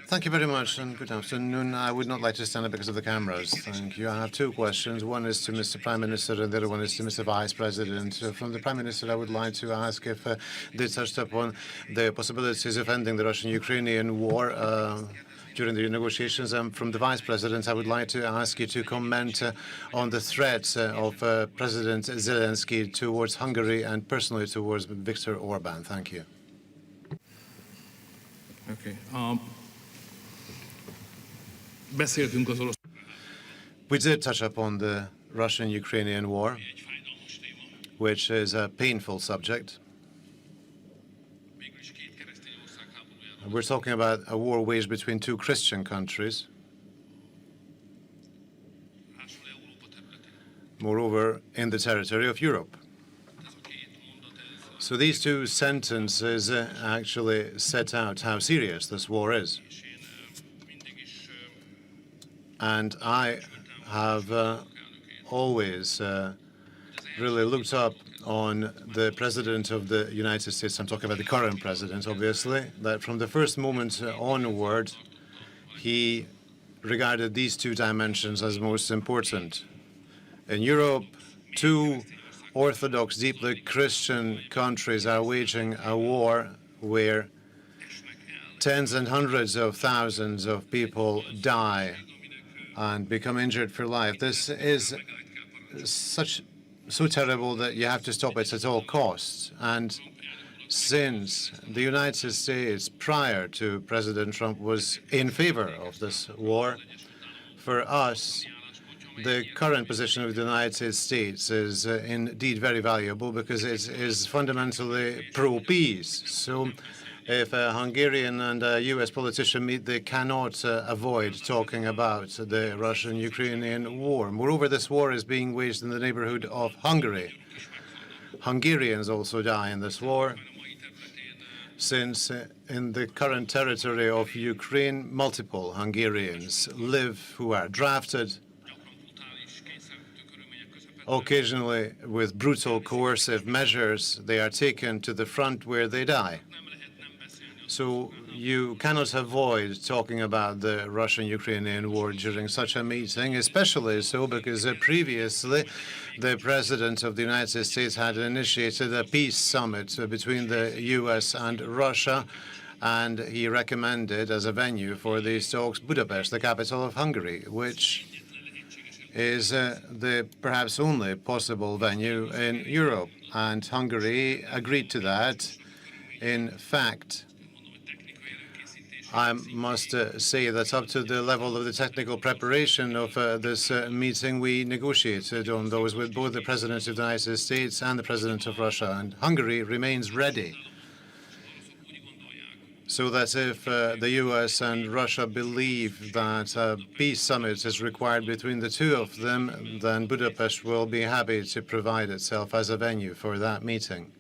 Thank you very much and good afternoon. I would not like to stand up because of the cameras. Thank you. I have two questions. One is to Mr. Prime Minister and the other one is to Mr. Vice President. From the Prime Minister, I would like to ask if they touched upon the possibilities of ending the Russian-Ukrainian war during the negotiations. And from the Vice President, I would like to ask you to comment on the threats of President Zelensky towards Hungary and personally towards Viktor Orban. Thank you. Okay. We did touch upon the Russian-Ukrainian war, which is a painful subject. We're talking about a war waged between two Christian countries. Moreover, in the territory of Europe. So these two sentences actually set out how serious this war is. And I have always really looked up on the President of the United States, I'm talking about the current President, obviously, that from the first moment onward, he regarded these two dimensions as most important. In Europe, two Orthodox, deeply Christian countries are waging a war where tens and hundreds of thousands of people die and become injured for life. This is so terrible that you have to stop it at all costs. And since the United States, prior to President Trump, was in favor of this war, for us, the current position of the United States is indeed very valuable because it is fundamentally pro-peace. So if a Hungarian and a U.S. politician meet, they cannot avoid talking about the Russian-Ukrainian war. Moreover, this war is being waged in the neighborhood of Hungary. Hungarians also die in this war, since in the current territory of Ukraine, multiple Hungarians live who are drafted, occasionally with brutal coercive measures. They are taken to the front where they die. So you cannot avoid talking about the Russian-Ukrainian war during such a meeting, especially so because previously the President of the United States had initiated a peace summit between the U.S. and Russia, and he recommended as a venue for these talks Budapest, the capital of Hungary, which is the perhaps only possible venue in Europe. And Hungary agreed to that. In fact, I must say that up to the level of the technical preparation of this meeting, we negotiated on those with both the President of the United States and the President of Russia. And Hungary remains ready. So that if the U.S. and Russia believe that a peace summit is required between the two of them, then Budapest will be happy to provide itself as a venue for that meeting.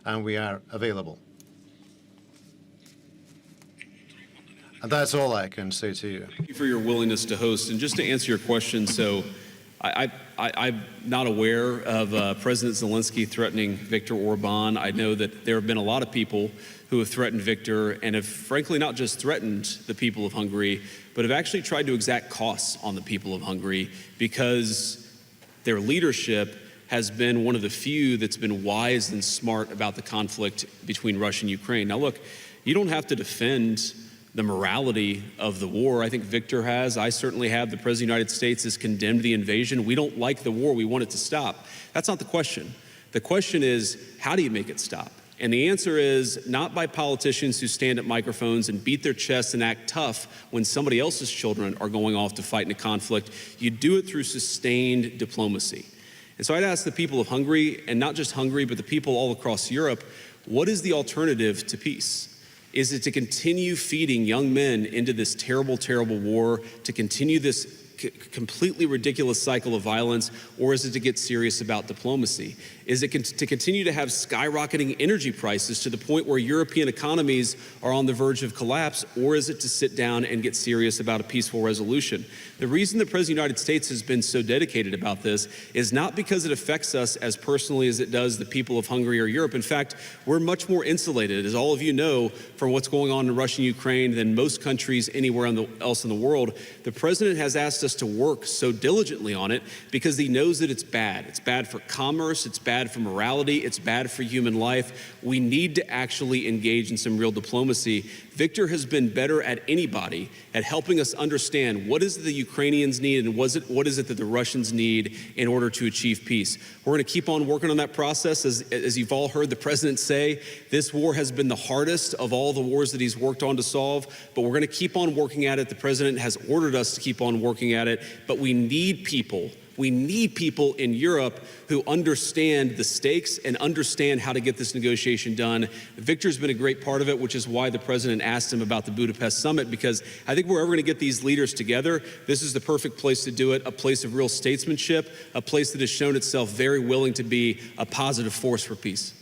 And we are available. And that's all I can say to you. Thank you for your willingness to host. And just to answer your question, so I'm not aware of President Zelensky threatening Viktor Orban. I know that there have been a lot of people who have threatened Viktor and have frankly not just threatened the people of Hungary, but have actually tried to exact costs on the people of Hungary because their leadership has been one of the few that's been wise and smart about the conflict between Russia and Ukraine. Now look, you don't have to defend the morality of the war. I think Viktor has. I certainly have. The President of the United States has condemned the invasion. We don't like the war. We want it to stop. That's not the question. The question is, how do you make it stop? And the answer is not by politicians who stand at microphones and beat their chests and act tough when somebody else's children are going off to fight in a conflict. You do it through sustained diplomacy. And so I'd ask the people of Hungary, and not just Hungary, but the people all across Europe, what is the alternative to peace? Is it to continue feeding young men into this terrible, terrible war, to continue this completely ridiculous cycle of violence, or is it to get serious about diplomacy? Is it to continue to have skyrocketing energy prices to the point where European economies are on the verge of collapse, or is it to sit down and get serious about a peaceful resolution? The reason the President of the United States has been so dedicated about this is not because it affects us as personally as it does the people of Hungary or Europe. In fact, we're much more insulated, as all of you know, from what's going on in Russia and Ukraine than most countries anywhere else in the world. The President has asked us to work so diligently on it because he knows that it's bad. It's bad for commerce, it's bad for morality, it's bad for human life. We need to actually engage in some real diplomacy. Viktor has been better at anybody at helping us understand what is it the Ukrainians need and what is it that the Russians need in order to achieve peace. We're going to keep on working on that process. As you've all heard the President say, this war has been the hardest of all the wars that he's worked on to solve, but we're going to keep on working at it. The President has ordered us to keep on working at it, but we need people. We need people in Europe who understand the stakes and understand how to get this negotiation done. Viktor's been a great part of it, which is why the President asked him about the Budapest summit, because I think we're ever going to get these leaders together, this is the perfect place to do it, a place of real statesmanship, a place that has shown itself very willing to be a positive force for peace.